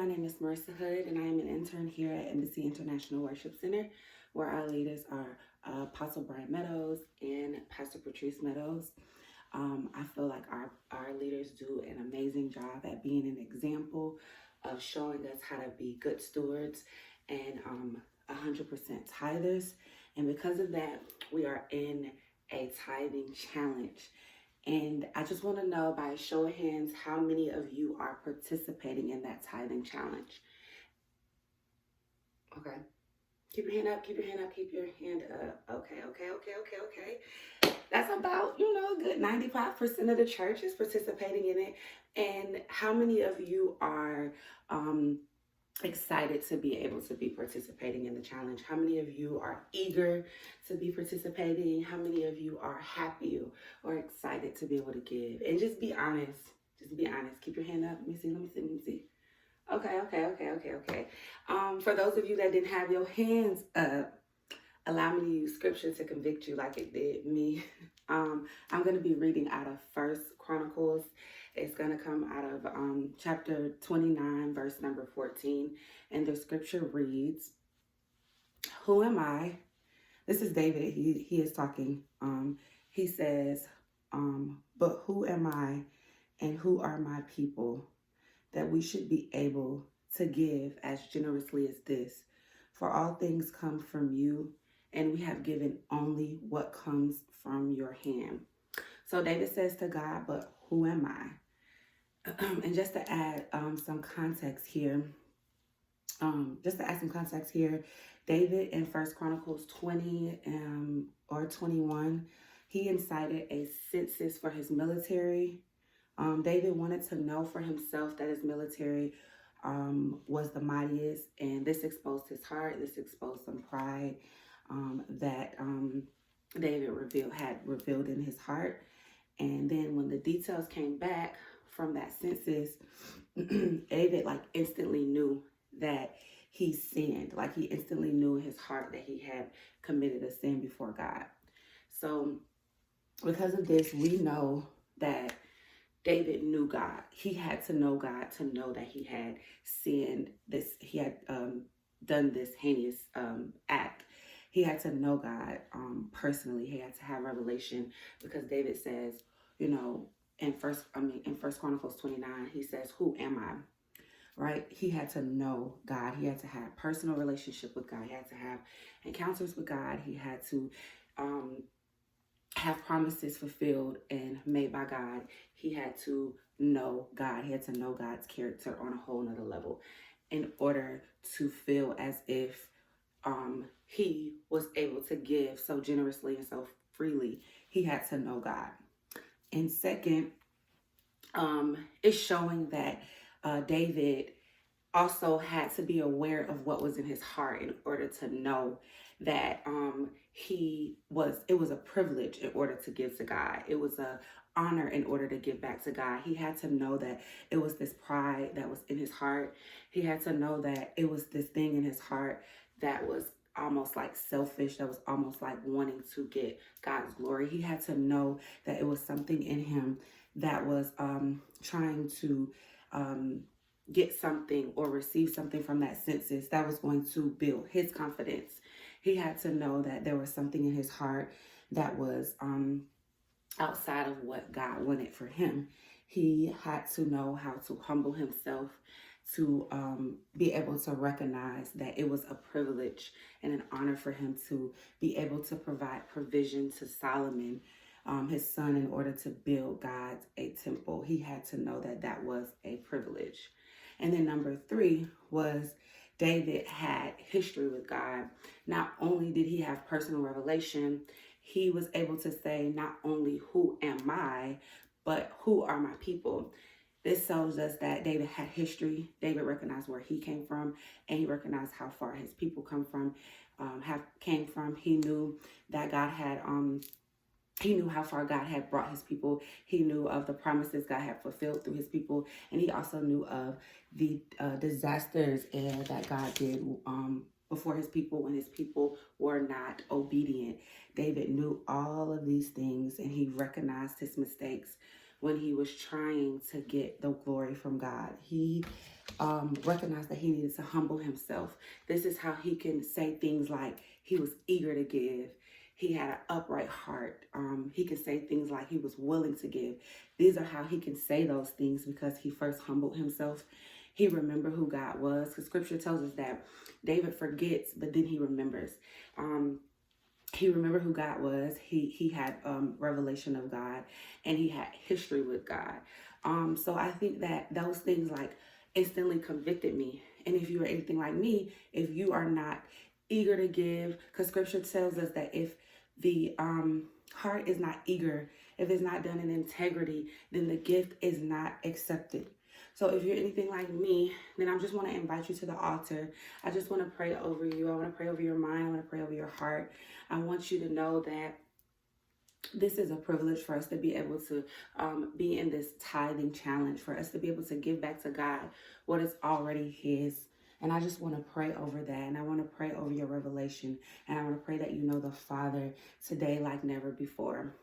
name is Marissa Hood, and I am an intern here at Embassy International Worship Center, where our leaders are Apostle Brian Meadows and Pastor Patrice Meadows. I feel like our leaders do an amazing job at being an example of showing us how to be good stewards and 100% tithers. And because of that, we are in a tithing challenge. And I just want to know by a show of hands, how many of you are participating in that tithing challenge? Okay. Keep your hand up, keep your hand up, keep your hand up. Okay. That's about, a good 95% of the church is participating in it. And how many of you are excited to be able to be participating in the challenge? How many of you are eager to be participating? How many of you are happy or excited to be able to give? And just be honest. Just be honest. Keep your hand up. Let me see. Okay. For those of you that didn't have your hands up, allow me to use scripture to convict you like it did me. I'm going to be reading out of 1 Chronicles. It's going to come out of chapter 29, verse number 14. And the scripture reads, "Who am I?" This is David. He is talking. He says, "But who am I and who are my people that we should be able to give as generously as this? For all things come from you, and we have given only what comes from your hand." So David says to God, "But who am I?" And just to add some context here, David in 1 Chronicles 20 or 21, he incited a census for his military. David wanted to know for himself that his military was the mightiest, and this exposed his heart. This exposed some pride that David had revealed in his heart. And then when the details came back from that census, David instantly knew that he sinned. He instantly knew in his heart that he had committed a sin before God. So because of this, we know that David knew God. He had to know God to know that he had sinned this. He had done this heinous act. He had to know God personally. He had to have revelation, because David says, in First Chronicles 29, he says, "Who am I?" Right? He had to know God. He had to have personal relationship with God. He had to have encounters with God. He had to have promises fulfilled and made by God. He had to know God. He had to know God's character on a whole nother level in order to feel as if he was able to give so generously and so freely. He had to know God. And second, it's showing that David also had to be aware of what was in his heart in order to know that it was a privilege in order to give to God. It was an honor in order to give back to God. He had to know that it was this pride that was in his heart. He had to know that it was this thing in his heart that was almost like selfish, that was almost like wanting to get God's glory. He had to know that it was something in him that was trying to get something or receive something from that census that was going to build his confidence. He had to know that there was something in his heart that was outside of what God wanted for him. He had to know how to humble himself, to be able to recognize that it was a privilege and an honor for him to be able to provide provision to Solomon, his son, in order to build God a temple. He had to know that that was a privilege. And then number 3 was David had history with God. Not only did he have personal revelation, he was able to say not only who am I, but who are my people. This shows us that David had history. David recognized where he came from, and he recognized how far his people came from. He knew that God had he knew how far God had brought his people. He knew of the promises God had fulfilled through his people. And he also knew of the disasters that God did before his people when his people were not obedient. David knew all of these things, and he recognized his mistakes when he was trying to get the glory from God. He recognized that he needed to humble himself. This is how he can say things like he was eager to give. He had an upright heart. He can say things like he was willing to give. These are how he can say those things because he first humbled himself. He remembered who God was, because scripture tells us that David forgets, but then he remembers. He remembered who God was. He had revelation of God, and he had history with God. So I think that those things like instantly convicted me. And if you are anything like me, if you are not eager to give, because scripture tells us that if the heart is not eager, if it's not done in integrity, then the gift is not accepted. So if you're anything like me, then I just want to invite you to the altar. I just want to pray over you. I want to pray over your mind. I want to pray over your heart. I want you to know that this is a privilege for us to be able to be in this tithing challenge, for us to be able to give back to God what is already his. And I just want to pray over that. And I want to pray over your revelation. And I want to pray that you know the Father today like never before.